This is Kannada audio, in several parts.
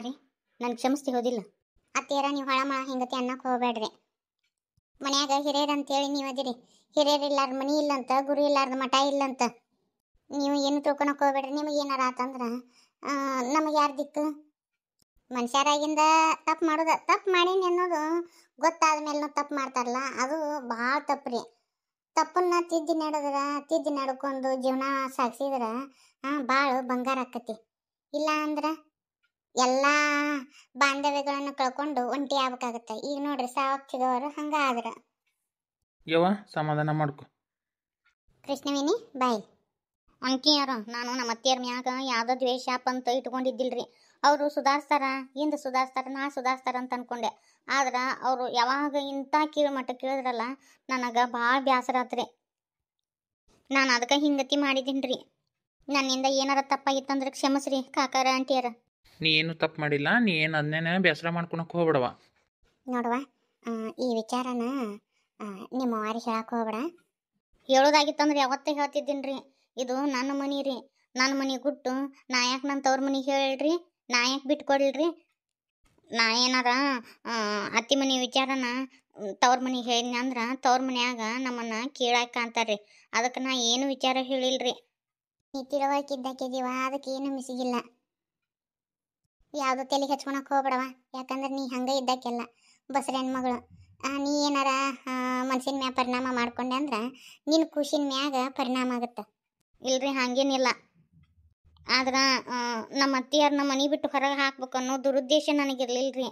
ರೀ, ನನ್ಗೆ ಕ್ಷಮಿಸ್ತಿ ಹೋದಿಲ್ಲ. ಅತ್ತಿಯರ ನೀವು ಹೊಳ ಹಿಂಗತಿ ಅನ್ನಕ್ಕೆ ಹೋಗ್ಬೇಡ್ರಿ. ಮನ್ಯಾಗ ಹಿರಿಯರು ಅಂತೇಳಿ ನೀವು ಅದಿರಿ. ಹಿರಿಯರು ಇಲ್ಲಾರ್ದ ಮನಿ ಇಲ್ಲಂತ, ಗುರು ಇಲ್ಲಾರ್ದ ಮಠ ಇಲ್ಲಂತ. ನೀವು ಏನು ತಿಳ್ಕೊಳಕ್ಕೆ ಹೋಗ್ಬೇಡ್ರಿ. ನಿಮಗೆ ಏನಾರ ಆತಂದ್ರೆ ನಮಗೆ ಯಾರು ದಿಕ್ಕು? ಮನುಷ್ಯರಾಗಿಂದ ತಪ್ಪು ಮಾಡೋದು, ತಪ್ಪು ಮಾಡೀನಿ ಅನ್ನೋದು ಗೊತ್ತಾದ ಮೇಲೆ ತಪ್ಪು ಮಾಡ್ತಾರಲ್ಲ, ಅದು ಭಾಳ ತಪ್ಪು ರೀ. ತಪ್ಪನ್ನ ತಿದ್ದಿ ನಡ್ಕೊಂಡು ಜೀವನ ಸಾಗಿಸಿದ್ರೆ ಭಾಳ ಬಂಗಾರ ಆಕತಿ. ಇಲ್ಲ ಅಂದ್ರೆ ಎಲ್ಲ ಬಾಂಧವ್ಯಗಳನ್ನು ಕಳ್ಕೊಂಡು ಒಂಟಿ ಆಗ್ಬೇಕಾಗತ್ತೆ. ಈಗ ನೋಡ್ರಿ ಸಾವಕ್ಷದವರು ಹಂಗಾದ್ರೆ. ಯವ್ವ ಸಮಾಧಾನ ಮಾಡ್ಕೊ. ಕೃಷ್ಣವೇಣಿ ಬಾಯ್. ಅಂಕಿಯಾರ ನಾನು ನಮ್ಮ ಅತ್ತಿಯರ ಮ್ಯಾಗ ಯಾವುದೋ ದ್ವೇಷ ಅಂತ ಇಟ್ಕೊಂಡಿದ್ದಿಲ್ರಿ. ಅವರು ಸುಧಾರಿಸ್ತಾರ, ಹಿಂದೆ ಸುಧಾರಿಸ್ತಾರ, ನಾ ಸುಧಾರಿಸ್ತಾರ ಅಂತ ಅನ್ಕೊಂಡೆ. ಆದ್ರೆ ಅವರು ಯಾವಾಗ ಇಂಥ ಕೀಳು ಮಟ್ಟ ಕೇಳಿದ್ರಲ್ಲ, ನನಗೆ ಭಾಳ ಬೇಸರ ಆತ್ರಿ. ನಾನು ಅದಕ್ಕೆ ಹಿಂಗತಿ ಮಾಡಿದ್ದೀನಿ ರೀ. ನನ್ನಿಂದ ಏನಾರ ತಪ್ಪಾಗಿತ್ತಂದ್ರೆ ಕ್ಷಮಿಸ್ರಿ ಕಾಕಾರ ಆಂಟಿಯರ. ನೀ ಏನು ತಪ್ಪು ಮಾಡಿಲ್ಲ, ನೀ ಏನು ಅದನ್ನೇ ಬೇಸರ ಮಾಡ್ಕೊಳಕ್ಕೆ ಹೋಗ್ಬಿಡವ. ನೋಡುವ, ಈ ವಿಚಾರನ ನಿಮ್ಮ ವಾರಿ ಹೇಳಕ್ಕೆ ಹೋಗ್ಬೇಡ. ಹೇಳೋದಾಗಿತ್ತಂದ್ರೆ ಯಾವತ್ತೇ ಹೇಳ್ತಿದ್ದೀನಿ ರೀ. ಇದು ನನ್ನ ಮನೆ ರೀ, ನನ್ನ ಮನೆ ಗುಟ್ಟು ನಾ ಯಾಕೆ ನನ್ನ ತವ್ರ ಮನೆಗೆ ಹೇಳ್ರಿ, ನಾ ಯಾಕೆ ಬಿಟ್ಕೊಡ್ಲ್ರಿ. ನಾ ಏನಾರ ಅತ್ತಿ ಮನೆ ವಿಚಾರನ ತವ್ರ ಮನೆಗೆ ಹೇಳಿದ್ನಿ ಅಂದ್ರೆ ತವ್ರ ಮನ್ಯಾಗ ನಮ್ಮನ್ನು ಕೀಳಾಕ ಅಂತಾರೆ. ಅದಕ್ಕೆ ನಾ ಏನು ವಿಚಾರ ಹೇಳಿಲ್ರಿ. ನೀ ತಿಳುವಳಿಕಿದ್ದಕ್ಕಿದೀವ, ಅದಕ್ಕೆ ಏನು ಮಿಸಿಗಿಲ್ಲ. ಯಾವುದೋ ತಲೆಗೆ ಹಚ್ಕೊಳಕ್ಕೆ ಹೋಗ್ಬೇಡವ. ಯಾಕಂದ್ರೆ ನೀ ಹಂಗೆ ಇದ್ದಕ್ಕೆಲ್ಲ ಬಸರನ್ ಮಗಳು. ನೀ ಏನಾರ ಮನ್ಸಿನ ಮ್ಯಾಗ ಪರಿಣಾಮ ಮಾಡ್ಕೊಂಡೆ ಅಂದ್ರೆ ನಿನ್ನ ಖುಷಿನ ಮ್ಯಾಗ ಪರಿಣಾಮ ಆಗುತ್ತೆ. ಇಲ್ರಿ ಹಾಗೇನಿಲ್ಲ. ಆದ್ರೆ ನಮ್ಮ ಅತ್ತಿಯಾರನ್ನ ಮನೆ ಬಿಟ್ಟು ಹೊರಗೆ ಹಾಕ್ಬೇಕು ಅನ್ನೋ ದುರುದ್ದೇಶ ನನಗಿರ್ಲಿಲ್ರಿ.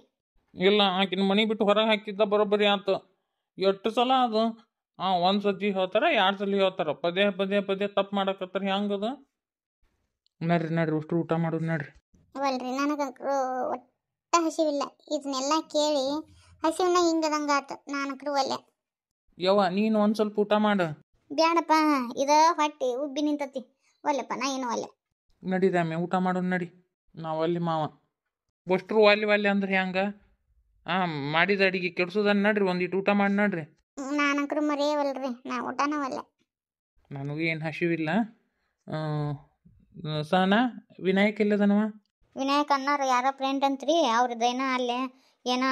ಇಲ್ಲ, ಆಕಿನ ಮನೆ ಬಿಟ್ಟು ಹೊರಗೆ ಹಾಕಿದ್ದ ಬರೋಬ್ಬರಿ ಆತು. ಎಷ್ಟು ಸಲ ಅದು ಒಂದು ಸತಿ ಹೇಳ್ತಾರೆ, 2 ಸಲ ಹೇಳ್ತಾರೆ. ಪದೇ ತಪ್ಪು ಮಾಡಕತ್ತಾರ. ಹೆಂಗದು? ನಡ್ರಿ ಅಷ್ಟು ಊಟ ಮಾಡೋದು ನಡ್ರಿ. ಅವಲ್ರಿ ನನಗಂಕರು ಒಟ್ಟ ಹಸಿವಿಲ್ಲ. ಇದನ್ನೆಲ್ಲ ಕೇಳಿ ಹಸಿವನ್ನ ಹಿಂಗದಂಗೆ ಆತು. ನಾನಕ್ರು ಒಲ್ಲೆ. ಯವ್ವ ನೀನು ಒಂದು ಸ್ವಲ್ಪ ಊಟ ಮಾಡು. ಬ್ಯಾಡಪ್ಪ, ಇದ ಹೊಟ್ಟೆ ಉಬ್ಬಿ ನಿಂತತಿ. ಒಲ್ಲೆಪ್ಪ, ನಾ ಏನು ಒಲ್ಲೆ. ನಡಿ ರಾಮೆ ಊಟ ಮಾಡೋದು ನಡಿ. ನಾವು ಅಲ್ಲಿ ಮಾವ ಬಸ್ಟ್ರು ಒಲ್ಲಿ ಅಂದ್ರೆ ಹೆಂಗೆ? ಮಾಡಿದ ಅಡಿಗೆ ಕೆಡ್ಸೋದನ್ನ ನಡ್ರಿ, ಒಂದಿಟ್ಟು ಊಟ ಮಾಡಿ ನಡ್ರಿ. ನಾನಕ್ರು ಮರೆಯವಲ್ರಿ, ನಾ ಊಟನ ಒಲ್ಲೆ. ನನಗೂ ಏನು ಹಸಿವಿಲ್ಲ. ಸಹನಾ, ವಿನಾಯಕ್ ಇಲ್ಲದನವ? ವಿನಾಯಕ್ ಅನ್ನಾರ ಯಾರೋ ಫ್ರೆಂಡ್ ಅಂತ್ರಿ, ಅವ್ರದ್ದೇನೋ ಅಲ್ಲೇ ಏನೋ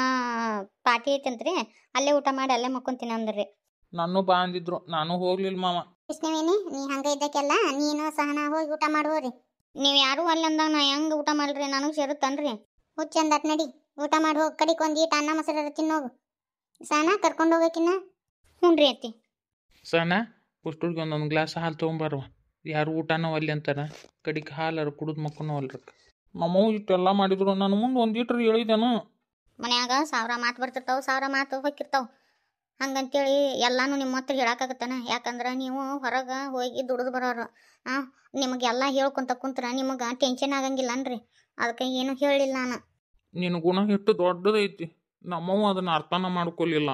ಪಾರ್ಟಿ ಐತಂತ್ರಿ, ಅಲ್ಲೇ ಊಟ ಮಾಡಿ ಅಲ್ಲೇ ಮಕ್ಕೊಂತೀನಿ ಅಂದ್ರಿ. ನಾನು ಬಾ ಅಂದಿದ್ರು, ನಾನು ಹೋಗ್ಲಿಲ್ಲ ಮಾವ. ಕೃಷ್ಣವೇಣಿ, ನೀ ಹಂಗೆ ಇದ್ದಕ್ಕೆಲ್ಲ ನೀನು ಸಹನಾ ಹೋಗಿ ಊಟ ಮಾಡುವರಿ. ನೀವು ಯಾರೂ ಅಲ್ಲಿ ಅಂದಾಗ ನಾ ಹೆಂಗೆ ಊಟ ಮಾಡ್ರಿ? ನನಗೆ ಸೇರುತ್ತನ್ರಿ. ಹುಚ್ಚಂದಟ್ ನಡಿ, ಊಟ ಮಾಡಿ ಹೋಗಿ. ಕಡಿಗೆ ಒಂದೀಟ ಅನ್ನ ಮೊಸರು ತಿನ್ನೋಗು. ಸಹನಾ ಕರ್ಕೊಂಡು ಹೋಗಕಿನ್ನ. ಹ್ಞೂ ರೀ ಅತ್ತಿ. ಸಹನಾ, ಬಸ್ಟುರ್ಗೆ ಒಂದೊಂದು ಗ್ಲಾಸ್ ಹಾಲು ತೊಗೊಂಬರ್ವ. ಯಾರು ಊಟನೋ ಅಲ್ಲಿ ಅಂತಾರ, ಕಡಿಗೆ ಹಾಲಾರು ಕುಡಿದು ಮಕ್ಕನೋ ಅಲ್ರಕ್ಕ. ನಮ್ಮವು ಇಷ್ಟೆಲ್ಲ ಮಾಡಿದ್ರು ನಾನು ಮುಂದೆ ಒಂದೀಟ್ರು ಹೇಳಿದ್ದೇನು? ಮನ್ಯಾಗ 1000 ಮಾತು ಬರ್ತಿರ್ತಾವೆ, 1000 ಮಾತು ಹೋಗಿರ್ತಾವೆ. ಹಂಗಂತೇಳಿ ಎಲ್ಲನೂ ನಿಮ್ಮ ಹತ್ರ ಹೇಳಕ್ಕಾಗತ್ತಾನ? ಯಾಕಂದ್ರೆ ನೀವು ಹೊರಗೆ ಹೋಗಿ ದುಡಿದು ಬರೋರು. ನಿಮಗೆಲ್ಲ ಹೇಳ್ಕೊಂತ ಕುಂತ್ರ ನಿಮಗೆ ಟೆನ್ಷನ್ ಆಗಂಗಿಲ್ಲನ್ರಿ. ಅದಕ್ಕೆ ಏನು ಹೇಳಿಲ್ಲ ನಾನು. ನಿನ್ನ ಗುಣ ಎಷ್ಟು ದೊಡ್ಡದೈತಿ, ನಮ್ಮವು ಅದನ್ನು ಅರ್ಥನ ಮಾಡ್ಕೊಲಿಲ್ಲ.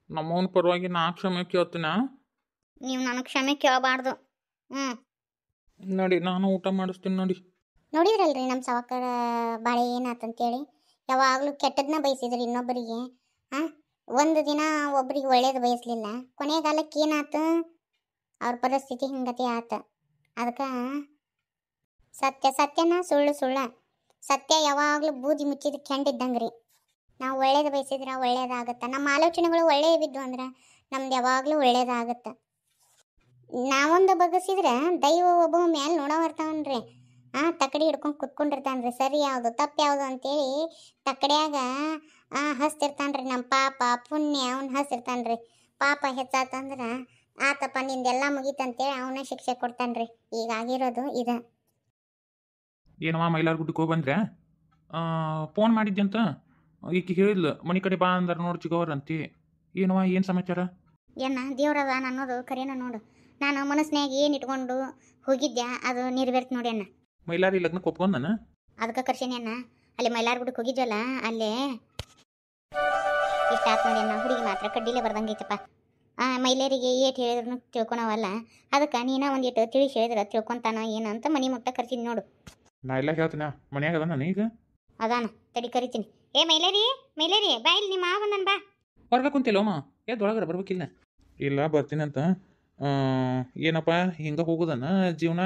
ನಮ್ಮವನ ಪರವಾಗಿ ನಾ ಕ್ಷಮೆ ಕೇಳ್ತೀನ. ನೀವು ನನಗೆ ಕ್ಷಮೆ ಕೇಳಬಾರ್ದು. ನಡಿ, ನಾನು ಊಟ ಮಾಡಿಸ್ತೀನಿ ನೋಡಿ. ನೋಡಿದ್ರಲ್ರಿ ನಮ್ಮ ಸಾವಕಾರ ಬಾಳೆ ಏನಾತಂತೇಳಿ. ಯಾವಾಗಲೂ ಕೆಟ್ಟದನ್ನ ಬಯಸಿದ್ರಿ ಇನ್ನೊಬ್ಬರಿಗೆ. ಒಂದು ದಿನ ಒಬ್ರಿಗೆ ಒಳ್ಳೇದು ಬಯಸಲಿಲ್ಲ. ಕೊನೆಗಾಲಕ್ಕೆ ಏನಾತು, ಅವ್ರ ಪರಿಸ್ಥಿತಿ ಹಿಂಗತಿ ಆತ. ಅದಕ್ಕೆ ಸತ್ಯನ ಸುಳ್ಳ. ಸತ್ಯ ಯಾವಾಗಲೂ ಬೂದಿ ಮುಚ್ಚಿದ ಕೆಂಡಿದ್ದಂಗೆ ರೀ. ನಾವು ಒಳ್ಳೇದು ಬಯಸಿದ್ರೆ ಒಳ್ಳೇದಾಗತ್ತೆ. ನಮ್ಮ ಆಲೋಚನೆಗಳು ಒಳ್ಳೆಯವಿದ್ದು ಅಂದ್ರೆ ನಮ್ದು ಯಾವಾಗಲೂ ಒಳ್ಳೇದಾಗತ್ತೆ. ನಾವೊಂದು ಬಗ್ಗಿಸಿದ್ರೆ ದೈವ ಒಬ್ಬ ಮ್ಯಾಲೆ ನೋಡೋ ಬರ್ತಾವನ್ರಿ. ತಕ್ಕಡಿ ಹಿಡ್ಕೊಂಡು ಕುತ್ಕೊಂಡಿರ್ತಾನ್ರಿ. ಸರಿ ಯಾವುದು ತಪ್ಪು ಯಾವುದು ಅಂತೇಳಿ ತಕ್ಕಡಿಯಾಗ ಹಸ್ತಿರ್ತಾನ್ರಿ. ನಮ್ಮ ಪಾಪ ಪುಣ್ಯ ಅವ್ನು ಹಸ್ತಿರ್ತಾನ್ರಿ. ಪಾಪ ಹೆಚ್ಚಾತಂದ್ರೆ ಆತಪ್ಪ ನಿಂದೆಲ್ಲ ಮುಗೀತಂತೇಳಿ ಅವನ ಶಿಕ್ಷೆ ಕೊಡ್ತಾನ್ರಿ. ಈಗಾಗಿರೋದು ಇದು. ಏನವ ಮೈಲಾರ ಗುಡ್ಡಕ್ಕೆ ಹೋಗಿ ಬಂದ್ರೆ? ಫೋನ್ ಮಾಡಿದ್ದೆ ಅಂತ ಈಕೆ ಹೇಳಿದ್ಲು, ಮನೆ ಕಡೆ ಬಾ ಅಂದ್ರೆ ನೋಡಿ ಚಿಗೋರಂತಿ. ಏನವ, ಏನು ಸಮಾಚಾರ? ದೇವ್ರದ ಅನ್ನೋದು ಕರೇನ ನೋಡು. ನಾನು ಮನಸ್ಸಿನಾಗ ಏನು ಇಟ್ಕೊಂಡು ಹೋಗಿದ್ದೆ ಅದು ನೆರವೇರ್ತು ನೋಡಿ ಅಣ್ಣ. ಮೈಲಾರಿ ಲಗ್ನಕ್ಕೆ ಒಪ್ಕೊಂಡನ? ಅದಕ್ಕೆ ಕರ್ಸೇನೆ ಅಣ್ಣ. ಅಲ್ಲಿ ಮೈಲಾರ ಗುಡ್ಡಕ್ಕೆ ಹೋಗಿದ್ವಲ್ಲ, ಅಲ್ಲೇ ಇಷ್ಟ ಆತು ನೋಡಿ ಅಣ್ಣ. ಹುಡುಗಿ ಮಾತ್ರ ಕಡ್ಡಿಲೇ ಬರ್ದಂಗೈತಪ್ಪ. ಮೈಲೇರಿಗೆ ಏಟ್ ಹೇಳಿದ್ರು ತಿಳ್ಕೊಳವಲ್ಲ. ಅದಕ್ಕೆ ನೀನ ಒಂದಿಟ್ಟು ತಿಳಿಸಿ ಹೇಳಿದ್ರೆ ತಿಳ್ಕೊತಾನ ಏನಂತ ಮನೆ ಮುಟ್ಟ ಕರ್ಸಿದ್ ನೋಡು. ನಾ ಎಲ್ಲ ಹೇಳ್ತೀನ, ಮನ್ಯಾಗ ಅದಾನ ಈಗ? ಅದಾನ, ತಡಿ ಕರಿತೀನಿ. ಮೈಲೇರಿ ಬಾ, ಇಲ್ಲಿ ನಿಮ್ಮ ಮಾವ ಬಂದನ್ ಬಾ. ಹೊರಗೆ ಕುಂತಿಲ್ಲಮ್ಮ, ಒಳಗಡೆ ಬರ್ಬೇಕಿಲ್ಲ? ಇಲ್ಲ ಬರ್ತೀನಂತ. ಏನಪ್ಪ ಹಿಂಗೆ ಹೋಗೋದನ ಜೀವನ?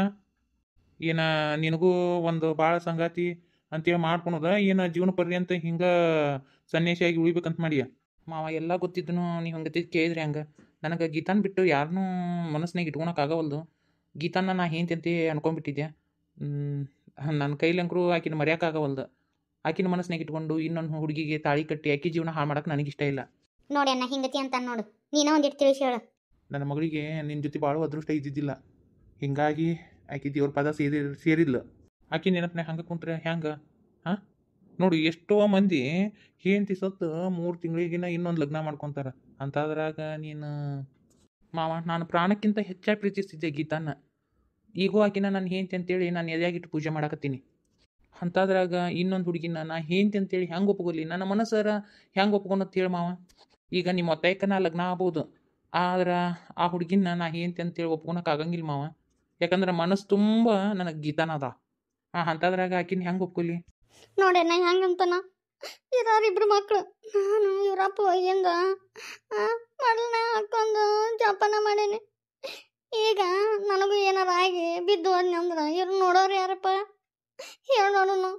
ಏನ ನಿನಗೂ ಒಂದು ಭಾಳ ಸಂಗಾತಿ ಅಂತೇಳಿ ಮಾಡ್ಕೊಳೋದ ಏನು ಜೀವನ ಪರ್ಯಂತ ಹಿಂಗೆ ಸನ್ಯಾಸಿಯಾಗಿ ಉಳಿಬೇಕಂತ ಮಾಡಿಯ ಮಾವ ಎಲ್ಲ ಗೊತ್ತಿದ್ದನು ನೀವು ಹಂಗತಿ ಕೇಳಿದ್ರಿ ಹಂಗೆ ನನಗೆ ಗೀತಾನ್ ಬಿಟ್ಟು ಯಾರನ್ನೂ ಮನಸ್ಸಿನಾಗ ಇಟ್ಕೊಳಕ್ಕಾಗವಲ್ದು ಗೀತಾನ ನಾ ಹೇಂತಿ ಅನ್ಕೊಂಡ್ಬಿಟ್ಟಿದ್ದೆ ನನ್ನ ಕೈಲಂಕರು ಆಕಿನ ಮರ್ಯಾಕಾಗವಲ್ದು ಆಕಿನ ಮನಸ್ಸಿನಾಗ ಇಟ್ಕೊಂಡು ಇನ್ನೊಂದು ಹುಡುಗಿಗೆ ತಾಳಿ ಕಟ್ಟಿ ಆಕಿ ಜೀವನ ಹಾಳು ಮಾಡಕ್ಕೆ ನನಗಿಷ್ಟ ಇಲ್ಲ ನೋಡಿ ಅಣ್ಣ ಹಿಂಗತಿ ಅಂತ ನೋಡು ನೀನೋ ಒಂದಿಟ್ಟು ತಿಳಿಸಿ ಹೇಳು. ನನ್ನ ಮಗಳಿಗೆ ನಿನ್ನ ಜೊತೆ ಭಾಳ ಅದೃಷ್ಟ ಇದ್ದಿದ್ದಿಲ್ಲ ಹಿಂಗಾಗಿ ಆಕಿ ದೇವ್ರ ಪದ ಸೇರಿದ್ಲು ಆಕಿ ನೆನಪನ್ಯಾಗ ಹಂಗೆ ಕುಂತ್ರೆ ಹ್ಯಾಂಗೆ ಹಾಂ ನೋಡು ಎಷ್ಟೋ ಮಂದಿ ಹೆಂಡತಿ ಸತ್ತು 3 ತಿಂಗಳಿಗಿನ ಇನ್ನೊಂದು ಲಗ್ನ ಮಾಡ್ಕೊತಾರೆ ಅಂತಾದ್ರಾಗ ನೀನು ಮಾವ ನಾನು ಪ್ರಾಣಕ್ಕಿಂತ ಹೆಚ್ಚಾಗಿ ಪ್ರೀತಿಸ್ತಿದ್ದೆ ಗೀತಾನ ಈಗೂ ಆಕಿನ ನಾನು ಹೆಂಡತಿ ಅಂತೇಳಿ ನಾನು ಎದೆಯಾಗಿಟ್ಟು ಪೂಜೆ ಮಾಡಕತ್ತೀನಿ ಅಂತಾದ್ರಾಗ ಇನ್ನೊಂದು ಹುಡುಗಿನ ನಾ ಹೆಂಡತಿ ಅಂತೇಳಿ ಹೆಂಗೆ ಒಪ್ಕೊಲಿ ನನ್ನ ಮನಸ್ಸರ ಹೆಂಗೆ ಒಪ್ಕೊಳತ್ ಹೇಳಿ ಮಾವ ಈಗ ನಿಮ್ಮ ಒತ್ತಾಯಕ್ಕೆ ನಾ ಲಗ್ನ ಆಗ್ಬೋದು ಆದ್ರೆ ಆ ಹುಡುಗಿನ ನಾ ಹೆಂಡತಿ ಅಂತೇಳಿ ಒಪ್ಕೊಳಕ್ಕೆ ಆಗಂಗಿಲ್ಲ ಮಾವ ಯಾಕಂದ್ರೆ ಮನಸ್ಸು ತುಂಬ ನನಗೆ ಗೀತಾನ ಅದ ಅಂತಾದ್ರಾಗ ಆಕಿನ ಹೆಂಗೆ ಒಪ್ಕೊಲಿ ನೋಡಿ ಅಣ್ಣ ಹೆಂಗಂತನ ಇಬ್ಬರು ಮಕ್ಕಳು ನಾನು ಇವರಪ್ಪ ಒಯ್ಯಿಂದ ಮಡಲನೆ ಹಾಕೊಂಡು ಜಪಾನ ಮಾಡೀನಿ ಈಗ ನನಗೂ ಏನಾರ ಆಗಿ ಬಿದ್ದು ಹೋದ್ನಂದ್ರೆ ಇವ್ರು ನೋಡೋರು ಯಾರಪ್ಪ ಹೇಳಿ ನೋಡೋನು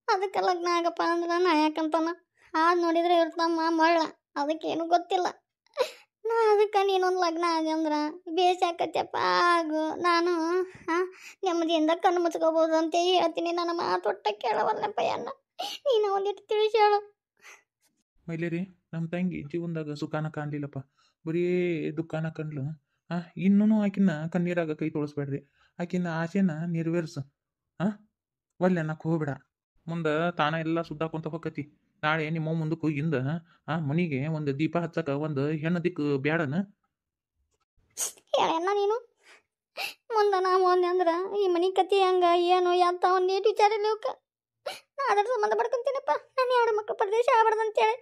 ಅದಕ್ಕೆ ಲಗ್ನ ಆಗಪ್ಪ ಅಂದ್ರೆ ನಾ ಯಾಕಂತಾನ ನೋಡಿದ್ರೆ ಇವ್ರ ತಮ್ಮ ಮಳ್ಳ ಅದಕ್ಕೇನು ಗೊತ್ತಿಲ್ಲ ನಾ ಅದಕ್ಕೆ ನೀನೊಂದು ಲಗ್ನ ಆಗಿ ಅಂದ್ರೆ ಬೇಸಾಕತ್ತಪ್ಪ ಆಗು ನಾನು ನೆಮ್ಮದಿಯಿಂದ ಕಣ್ಣು ಮುಚ್ಕೋಬೋದು ಅಂತ ಹೇಳ್ತೀನಿ ನನ್ನ ಮಾತು ಒಟ್ಟ ಕೇಳವಲ್ಲಪ್ಪ ಅಣ್ಣ ನೀನು ಒಂದಿಟ್ಟು ತಿಳಿಸಿ ಹೇಳು. ಮೈಲೇರಿ ನಮ್ಮ ತಂಗಿ ಜೀವನದಾಗ ಸುಖಾನ ಕಾಣಲಿಲ್ಲಪ್ಪ ಬರೀ ದುಃಖಾನ ಕಂಡ್ಲು ಇನ್ನೂ ಆಕಿನ ಕಣ್ಣೀರಾಗ ಕೈ ತೊಳಸ್ಬೇಡ್ರಿ ಆಕಿನ ಆಸೆನ ನೆರವೇರ್ಸು ಒಲ್ಲೆ ಅನ್ನಕ್ಕೆ ಹೋಗ್ಬೇಡ ಮುಂದೆ ತಾನ ಎಲ್ಲ ಸುದ್ದಾಕೊಂತ ಹೋಗತಿ ನಾಳೆ ನಿಮ್ಮ ಮುಂದಕ್ಕೆ ಹೋಗಿಂದ ಮನೆಗೆ ಒಂದು ದೀಪ ಹಚ್ಚಕ ಒಂದು ಹೆಣ್ಣು ದಿಕ್ಕು ಬ್ಯಾಡನ ಹೇಳಣ್ಣ ನೀನು ಮುಂದೆ ನಾವು ಅಂದ್ರೆ ಈ ಮನೆ ಕತಿ ಹಂಗ ಏನು ಅಂತ ಒಂದೇಟು ವಿಚಾರ ಇಲ್ಲ ಇವಕ್ಕೆ ನಾ ಅದ್ರ ಸಂಬಂಧ ಪಡ್ಕೊಂತೀನಪ್ಪ ನಾನು 2 ಮಕ್ಕಳು ಪ್ರದೇಶ ಆಗ್ಬಾರ್ದಂತೇಳಿ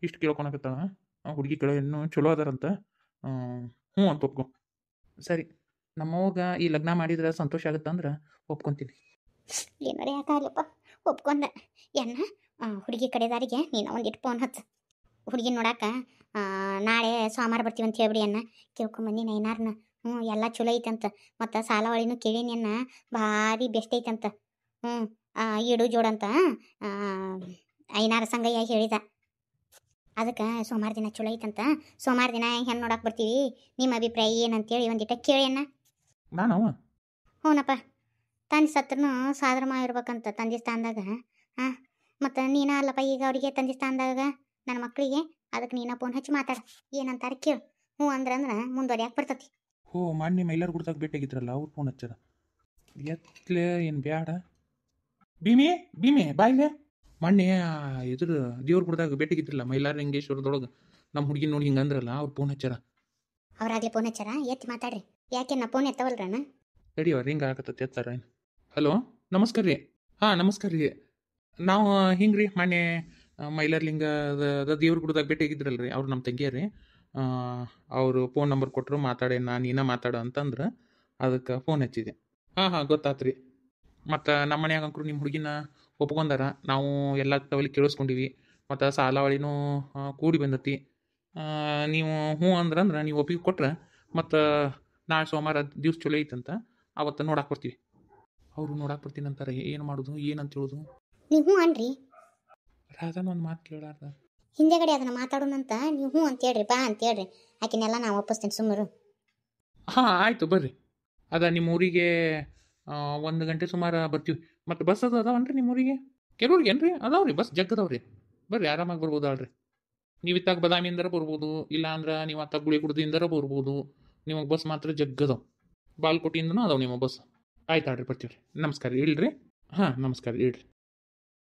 ಇಷ್ಟು ಕೇಳ್ಕೊಳಕತ್ತಾಳ ಹುಡುಗಿ ಕಡೆ ಇನ್ನೂ ಚಲೋ ಅದಾರಂತ ಹ್ಞೂ ಅಂತ ಒಪ್ಕೊ ಸರಿ ನಮ್ಮವ್ಗ ಈ ಲಗ್ನ ಮಾಡಿದ್ರೆ ಸಂತೋಷ ಆಗುತ್ತಂದ್ರೆ ಒಪ್ಕೊತೀನಿ ಏನಾರ ಯಾಕಾಗಲ್ಲಪ್ಪ ಒಪ್ಕೊಂಡೆ ಎನ್ನ ಹುಡುಗಿ ಕಡೆದಾರಿಗೆ ನೀನು ಒಂದಿಟ್ಟು ಫೋನ್ ಹಚ್ಚು ಹುಡುಗಿ ನೋಡಾಕ ನಾಳೆ ಸೋಮವಾರ ಬರ್ತೀವಿ ಅಂತ ಹೇಳ್ಬಿಡಿ ಅನ್ನ ಕೇಳ್ಕೊಂಬಂದಿ ನೈನಾರನ್ನ ಎಲ್ಲ ಚಲೋ ಐತಂತ ಮತ್ತು ಸಾಲ ಒಳಿನೂ ಕೇಳೀನಿ ಅನ್ನ ಭಾರಿ ಬೆಸ್ಟ್ ಐತಂತ ಈಡು ಜೋಡಂತ ಐನಾರ ಸಂಗಯ್ಯ ಹೇಳಿದ ಅದಕ್ಕೆ ಸೋಮವಾರ ದಿನ ಚಲೋ ಐತಂತ ಸೋಮವಾರ ದಿನ ಹೆಣ್ಣು ನೋಡಕ್ಕೆ ಬರ್ತೀವಿ ನಿಮ್ಮ ಅಭಿಪ್ರಾಯ ಏನಂತೇಳಿ ಒಂದಿಟ್ಟ ಕೇಳಿ ಅನ್ನ ನಾನವ ಹ್ಞೂನಪ್ಪ ತಂದೆ ಸತ್ರನು ಸಾಧರ್ಮ ಇರ್ಬೇಕಂತ ತಂದೆ ಸ್ಥಾನದಾಗ ಮತ್ತು ನೀನ ಅಲ್ಲಪ್ಪ ಈಗ ಅವರಿಗೆ ತಂದೆ ಸ್ಥಾನದಾಗ ನನ್ನ ಮಕ್ಕಳಿಗೆ ಅದಕ್ಕೆ ನೀನ ಫೋನ್ ಹಚ್ಚಿ ಮಾತಾಡ ಏನಂತಾರೆ ಕೇಳು ಹ್ಞೂ ಅಂದ್ರೆ ಮುಂದುವರಿಯಾಕೆ ಬರ್ತತಿ ಮಾನ್ಯ ಮೈಲಾರ ಗುಡ್ದಾಗ ಭೇಟಿಯಾಗಿದ್ರಲ್ಲ ಅವ್ರು ಫೋನ್ ಹಚ್ಚಾರ ಎತ್ಲೆ ಏನು ಬ್ಯಾಡ ಭೀಮಿ ಬಾಯ್ಲೆ ಮೊನ್ನೆ ಇದ್ರ ದೇವ್ರ ಗುಡ್ದಾಗ ಭೇಟಿಗಿದ್ರಲ್ಲ ಮೈಲಾರ ಲಿಂಗೇಶ್ವರದೊಳಗೆ ನಮ್ಮ ಹುಡುಗಿ ನೋಡಿ ಹಿಂಗೆ ಅಂದ್ರಲ್ಲ ಅವ್ರು ಫೋನ್ ಹಚ್ಚಾರ ಅವ್ರಾಗಲೇ ಫೋನ್ ಹಚ್ಚಾರ ಎತ್ತಿ ಮಾತಾಡ್ರಿ ಯಾಕೆ ನಾ ಫೋನ್ ಎತ್ತವಲ್ರಣ್ಣ ತಡಿಯವ್ರ ಹಿಂಗೆ ಆಗತ್ತ ಎತ್ತಾರ ಹಲೋ ನಮಸ್ಕಾರ ರೀ ನಮಸ್ಕಾರ ರೀ ನಾವು ಹಿಂಗೆ ರೀ ಮೊನ್ನೆ ಮೈಲಾರ್ಲಿಂಗದ ದೇವ್ರ ಗುಡ್ದಾಗ ಭೇಟಿಯಾಗಿದ್ರಲ್ಲ ರೀ ಅವ್ರು ನಮ್ಮ ತಂಗಿಯರಿ ಅವರು ಫೋನ್ ನಂಬರ್ ಕೊಟ್ಟರು ಮಾತಾಡೆ ನೀನ ಮಾತಾಡು ಅಂತಂದ್ರೆ ಅದಕ್ಕೆ ಫೋನ್ ಹಚ್ಚಿದೆ ಗೊತ್ತಾತು ರೀ ಮತ್ತು ನಮ್ಮ ಮನ್ಯಾಗ ಅಂಕರು ನಿಮ್ಮ ಹುಡುಗಿನ ಒಪ್ಕೊಂಡಾರ ನಾವು ಎಲ್ಲ ತವಲಿ ಕೇಳಿಸ್ಕೊಂಡಿವಿ ಮತ್ತು ಸಾಲಾವಳಿನೂ ಕೂಡಿ ಬಂದತಿ ನೀವು ಹ್ಞೂ ಅಂದ್ರೆ ನೀವು ಒಪ್ಪಿಗೆ ಕೊಟ್ರೆ ಮತ್ತು ನಾಳೆ ಸೋಮವಾರ ದಿವ್ಸ ಚಲೋ ಐತಂತ ಅವತ್ತು ನೋಡಕ್ಕೆ ಬರ್ತೀವಿ ಅವರು ನೋಡಕ್ಕೆ ಬರ್ತೀನಿ ಅಂತಾರೆ ಏನು ಮಾಡೋದು ಏನಂತ ಹೇಳೋದು ನೀವು ಹ್ಞೂ ಅನ್ರಿ ರಾಧಾನ ಒಂದು ಮಾತು ಕೇಳಾರ್ದ ಹಿಂದೆಗಡೆ ಅದನ್ನು ಮಾತಾಡೋಣಂತ ನೀವು ಹ್ಞೂ ಅಂತೇಳ್ರಿ ಬಾ ಅಂತೇಳ್ರಿ ಆಕಿನೆಲ್ಲ ನಾವು ಒಪ್ಪಿಸ್ತೀನಿ ಸುಮ್ಮರು ಆಯಿತು ಬರ್ರಿ ನಿಮ್ಮ ಊರಿಗೆ 1 ಗಂಟೆ ಸುಮಾರು ಬರ್ತೀವಿ ಮತ್ತು ಬಸ್ ಅದಾವನ್ರಿ ನಿಮ್ಮ ಊರಿಗೆ ಕೆಲವ್ರಿಗೆ ಏನ್ರಿ ಅದಾವ್ರಿ ಬಸ್ ಜಗ್ಗದವ್ರಿ ಬರ್ರಿ ಆರಾಮಾಗಿ ಬರ್ಬೋದು ಅಲ್ರಿ ನೀವು ಇತ್ತಾಗ ಬದಾಮಿಯಿಂದರ ಬರ್ಬೋದು ಇಲ್ಲ ಅಂದ್ರೆ ನೀವು ಅತ್ತಾಗ ಗುಳಿಗುಡ್ದಿಂದರ ಬರ್ಬೋದು ನಿಮಗೆ ಬಸ್ ಮಾತ್ರ ಜಗ್ಗದವು ಬಾಲ್ಕೋಟಿಯಿಂದನೂ ಅದಾವೆ ನಿಮ್ಮ ಬಸ್ ಆಯ್ತು ಆಡ್ರಿ ಬರ್ತೀವಿ ರೀ ನಮಸ್ಕಾರ ಇಳ್ರಿ ನಮಸ್ಕಾರ ಇಳ್ರಿ